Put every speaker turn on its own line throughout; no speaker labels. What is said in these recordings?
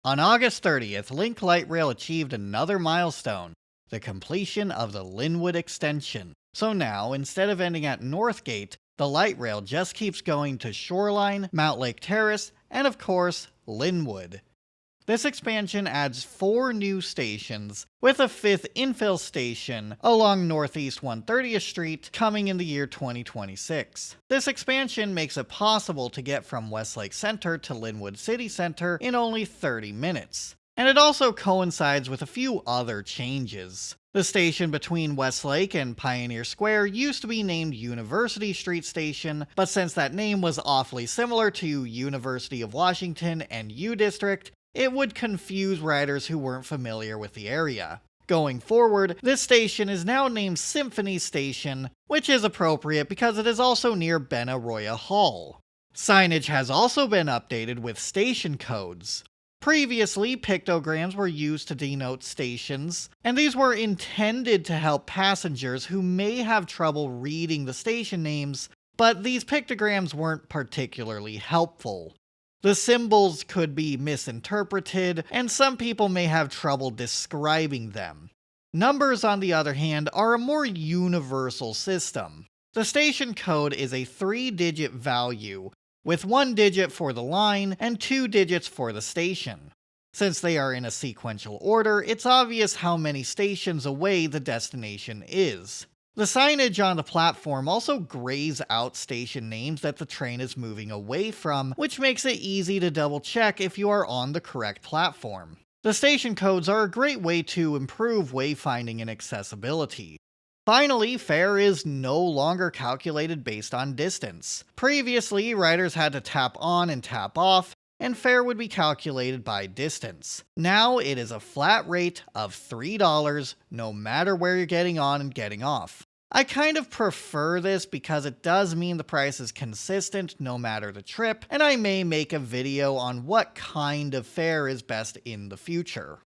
On August 30th, Link Light Rail achieved another milestone, the completion of the Lynnwood Extension. So now, instead of ending at Northgate, the light rail just keeps going to Shoreline, Mount Lake Terrace, and of course, Lynnwood. This expansion adds 4 new stations, with a 5th infill station along Northeast 130th Street coming in the year 2026. This expansion makes it possible to get from Westlake Center to Lynnwood City Center in only 30 minutes. And it also coincides with a few other changes. The station between Westlake and Pioneer Square used to be named University Street Station, but since that name was awfully similar to University of Washington and U District, it would confuse riders who weren't familiar with the area. Going forward, this station is now named Symphony Station, which is appropriate because it is also near Benaroya Hall. Signage has also been updated with station codes. Previously, pictograms were used to denote stations, and these were intended to help passengers who may have trouble reading the station names, but these pictograms weren't particularly helpful. The symbols could be misinterpreted, and some people may have trouble describing them. Numbers, on the other hand, are a more universal system. The station code is a 3-digit value, with 1 digit for the line and 2 digits for the station. Since they are in a sequential order, it's obvious how many stations away the destination is. The signage on the platform also grays out station names that the train is moving away from, which makes it easy to double check if you are on the correct platform. The station codes are a great way to improve wayfinding and accessibility. Finally, fare is no longer calculated based on distance. Previously, riders had to tap on and tap off, and fare would be calculated by distance. Now it is a flat rate of $3 no matter where you're getting on and getting off. I kind of prefer this because it does mean the price is consistent no matter the trip, and I may make a video on what kind of fare is best in the future.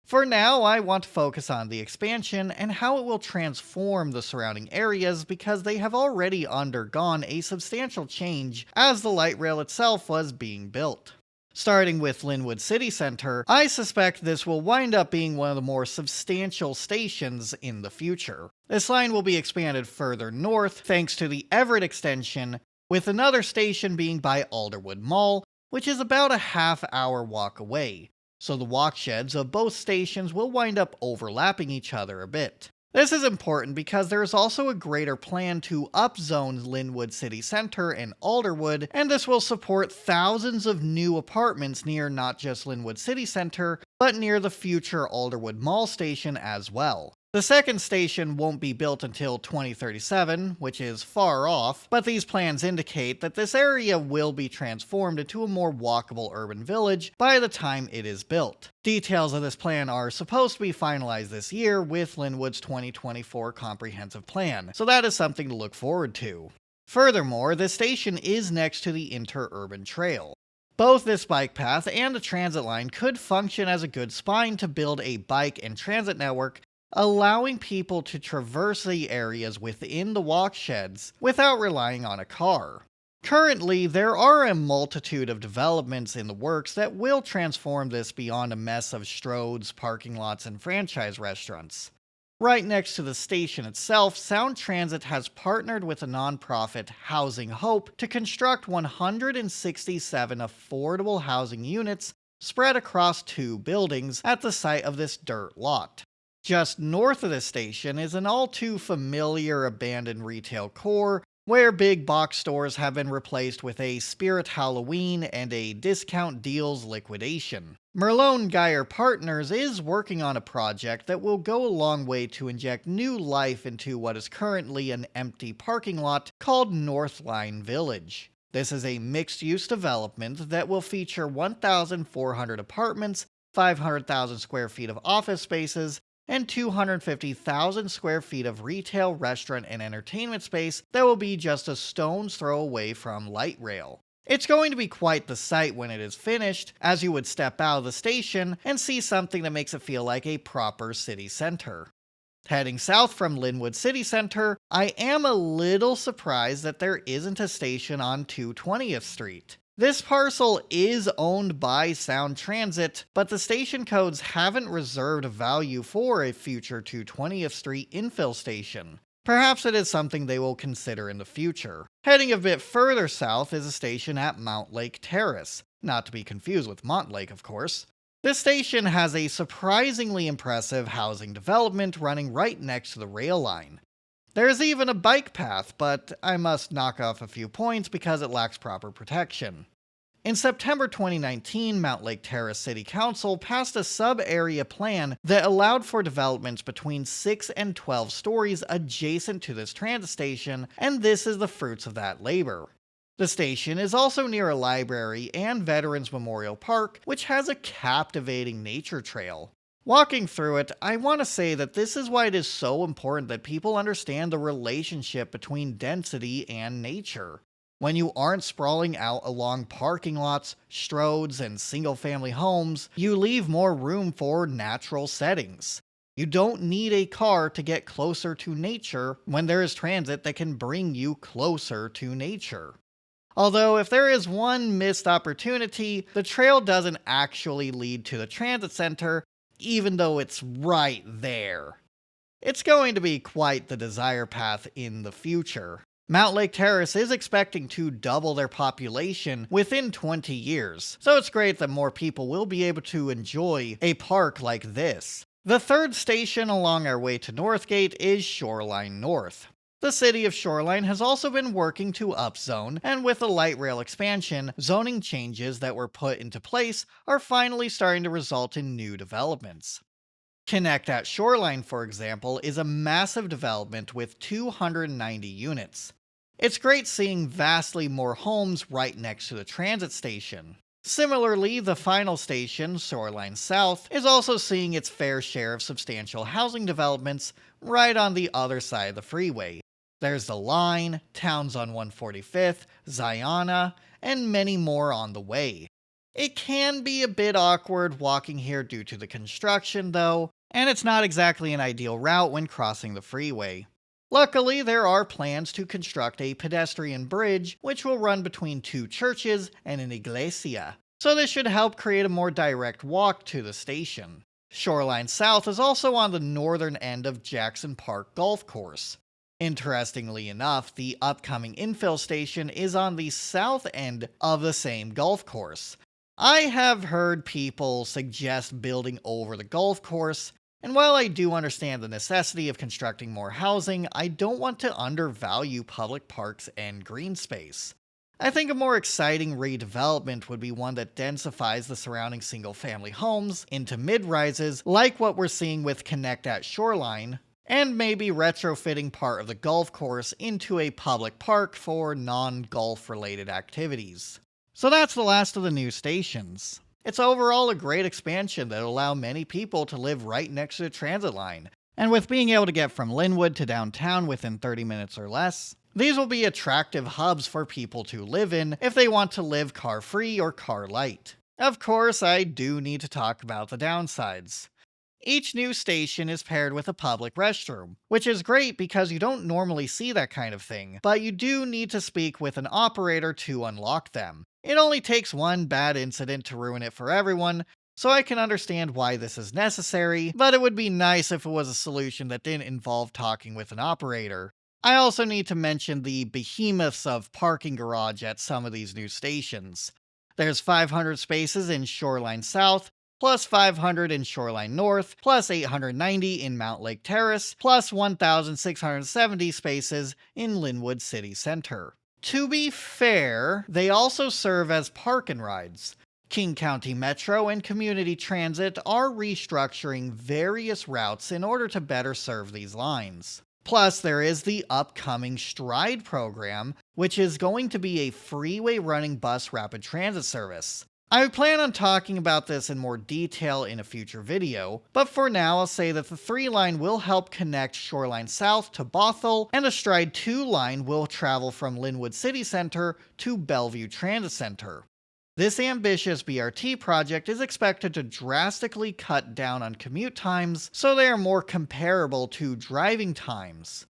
For now, I want to focus on the expansion and how it will transform the surrounding areas because they have already undergone a substantial change as the light rail itself was being built. Starting with Lynnwood City Center, I suspect this will wind up being one of the more substantial stations in the future. This line will be expanded further north thanks to the Everett extension, with another station being by Alderwood Mall, which is about a half-hour walk away, so the walksheds of both stations will wind up overlapping each other a bit. This is important because there is also a greater plan to upzone Lynnwood City Center and Alderwood, and this will support thousands of new apartments near not just Lynnwood City Center, but near the future Alderwood Mall station as well. The second station won't be built until 2037, which is far off, but these plans indicate that this area will be transformed into a more walkable urban village by the time it is built. Details of this plan are supposed to be finalized this year with Lynnwood's 2024 comprehensive plan, so that is something to look forward to. Furthermore, the station is next to the interurban trail. Both this bike path and the transit line could function as a good spine to build a bike and transit network, allowing people to traverse the areas within the walksheds without relying on a car. Currently, there are a multitude of developments in the works that will transform this beyond a mess of stroads, parking lots, and franchise restaurants. Right next to the station itself, Sound Transit has partnered with the nonprofit Housing Hope to construct 167 affordable housing units spread across 2 buildings at the site of this dirt lot. Just north of the station is an all too familiar abandoned retail core where big box stores have been replaced with a Spirit Halloween and a Discount Deals liquidation. Merlone Geyer Partners is working on a project that will go a long way to inject new life into what is currently an empty parking lot called Northline Village. This is a mixed-use development that will feature 1,400 apartments, 500,000 square feet of office spaces, and 250,000 square feet of retail, restaurant, and entertainment space that will be just a stone's throw away from light rail. It's going to be quite the sight when it is finished, as you would step out of the station and see something that makes it feel like a proper city center. Heading south from Lynnwood City Center, I am a little surprised that there isn't a station on 220th Street. This parcel is owned by Sound Transit, but the station codes haven't reserved a value for a future 220th Street infill station. Perhaps it is something they will consider in the future. Heading a bit further south is a station at Mountlake Terrace, not to be confused with Montlake, of course. This station has a surprisingly impressive housing development running right next to the rail line. There's even a bike path, but I must knock off a few points because it lacks proper protection. In September 2019, Mountlake Terrace City Council passed a sub-area plan that allowed for developments between 6 and 12 stories adjacent to this transit station, and this is the fruits of that labor. The station is also near a library and Veterans Memorial Park, which has a captivating nature trail. Walking through it, I want to say that this is why it is so important that people understand the relationship between density and nature. When you aren't sprawling out along parking lots, stroads, and single-family homes, you leave more room for natural settings. You don't need a car to get closer to nature when there is transit that can bring you closer to nature. Although, if there is one missed opportunity, the trail doesn't actually lead to the transit center, even though it's right there. It's going to be quite the desire path in the future. Mountlake Terrace is expecting to double their population within 20 years, so it's great that more people will be able to enjoy a park like this. The third station along our way to Northgate is Shoreline North. The city of Shoreline has also been working to upzone, and with the light rail expansion, zoning changes that were put into place are finally starting to result in new developments. Connect at Shoreline, for example, is a massive development with 290 units. It's great seeing vastly more homes right next to the transit station. Similarly, the final station, Shoreline South, is also seeing its fair share of substantial housing developments right on the other side of the freeway. There's the Line, towns on 145th, Ziona, and many more on the way. It can be a bit awkward walking here due to the construction, though, and it's not exactly an ideal route when crossing the freeway. Luckily, there are plans to construct a pedestrian bridge which will run between two churches and an iglesia, so this should help create a more direct walk to the station. Shoreline South is also on the northern end of Jackson Park Golf Course. Interestingly enough, the upcoming infill station is on the south end of the same golf course. I have heard people suggest building over the golf course, and while I do understand the necessity of constructing more housing, I don't want to undervalue public parks and green space. I think a more exciting redevelopment would be one that densifies the surrounding single-family homes into mid-rises like what we're seeing with Connect at Shoreline, and maybe retrofitting part of the golf course into a public park for non-golf related activities. So that's the last of the new stations. It's overall a great expansion that will allow many people to live right next to the transit line, and with being able to get from Lynnwood to downtown within 30 minutes or less, these will be attractive hubs for people to live in if they want to live car-free or car-light. Of course, I do need to talk about the downsides. Each new station is paired with a public restroom, which is great because you don't normally see that kind of thing, but you do need to speak with an operator to unlock them. It only takes one bad incident to ruin it for everyone, so I can understand why this is necessary, but it would be nice if it was a solution that didn't involve talking with an operator. I also need to mention the behemoths of parking garage at some of these new stations. There's 500 spaces in Shoreline South, plus 500 in Shoreline North, plus 890 in Mountlake Terrace, plus 1,670 spaces in Lynnwood City Center. To be fair, they also serve as park and rides. King County Metro and Community Transit are restructuring various routes in order to better serve these lines. Plus, there is the upcoming Stride program, which is going to be a freeway running bus rapid transit service. I plan on talking about this in more detail in a future video, but for now I'll say that the 3 line will help connect Shoreline South to Bothell, and the Stride 2 line will travel from Lynnwood City Center to Bellevue Transit Center. This ambitious BRT project is expected to drastically cut down on commute times so they are more comparable to driving times.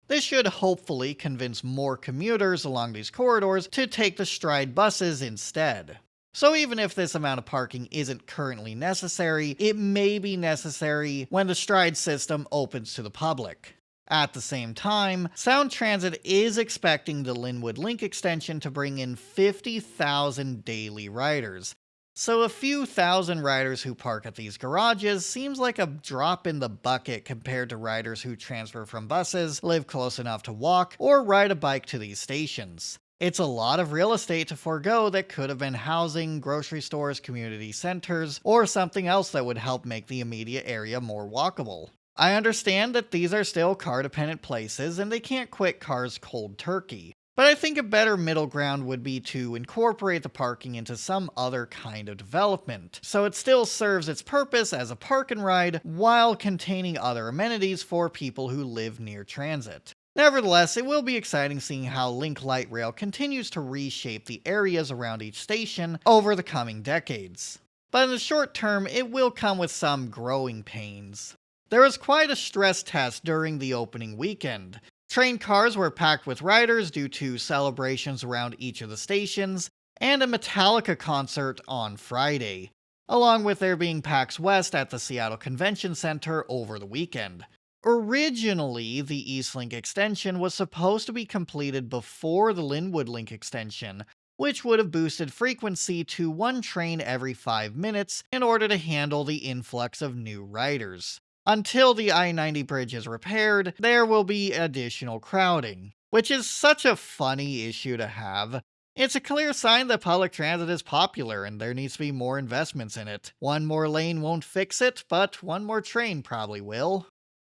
This should hopefully convince more commuters along these corridors to take the Stride buses instead. So even if this amount of parking isn't currently necessary, it may be necessary when the Stride system opens to the public. At the same time, Sound Transit is expecting the Lynnwood Link Extension to bring in 50,000 daily riders. So a few thousand riders who park at these garages seems like a drop in the bucket compared to riders who transfer from buses, live close enough to walk, or ride a bike to these stations. It's a lot of real estate to forego that could have been housing, grocery stores, community centers, or something else that would help make the immediate area more walkable. I understand that these are still car-dependent places and they can't quit cars cold turkey, but I think a better middle ground would be to incorporate the parking into some other kind of development, so it still serves its purpose as a park and ride while containing other amenities for people who live near transit. Nevertheless, it will be exciting seeing how Link Light Rail continues to reshape the areas around each station over the coming decades. But in the short term, it will come with some growing pains. There was quite a stress test during the opening weekend. Train cars were packed with riders due to celebrations around each of the stations, and a Metallica concert on Friday, along with there being PAX West at the Seattle Convention Center over the weekend. Originally, the East Link extension was supposed to be completed before the Lynnwood Link extension, which would have boosted frequency to one train every 5 minutes in order to handle the influx of new riders. Until the I-90 bridge is repaired, there will be additional crowding, which is such a funny issue to have. It's a clear sign that public transit is popular and there needs to be more investments in it. One more lane won't fix it, but one more train probably will.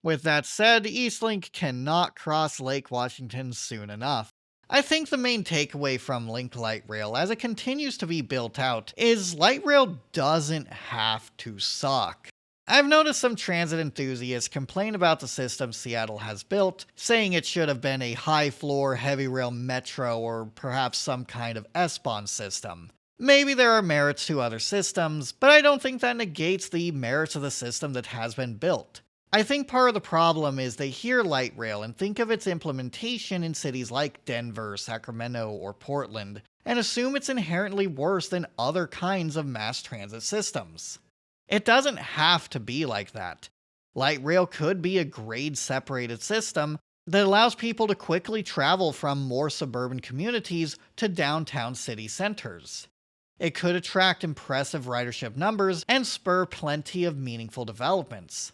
With that said, Eastlink cannot cross Lake Washington soon enough. I think the main takeaway from Link Light Rail as it continues to be built out is light rail doesn't have to suck. I've noticed some transit enthusiasts complain about the system Seattle has built, saying it should have been a high-floor, heavy rail metro or perhaps some kind of S-Bahn system. Maybe there are merits to other systems, but I don't think that negates the merits of the system that has been built. I think part of the problem is they hear light rail and think of its implementation in cities like Denver, Sacramento, or Portland, and assume it's inherently worse than other kinds of mass transit systems. It doesn't have to be like that. Light rail could be a grade-separated system that allows people to quickly travel from more suburban communities to downtown city centers. It could attract impressive ridership numbers and spur plenty of meaningful developments.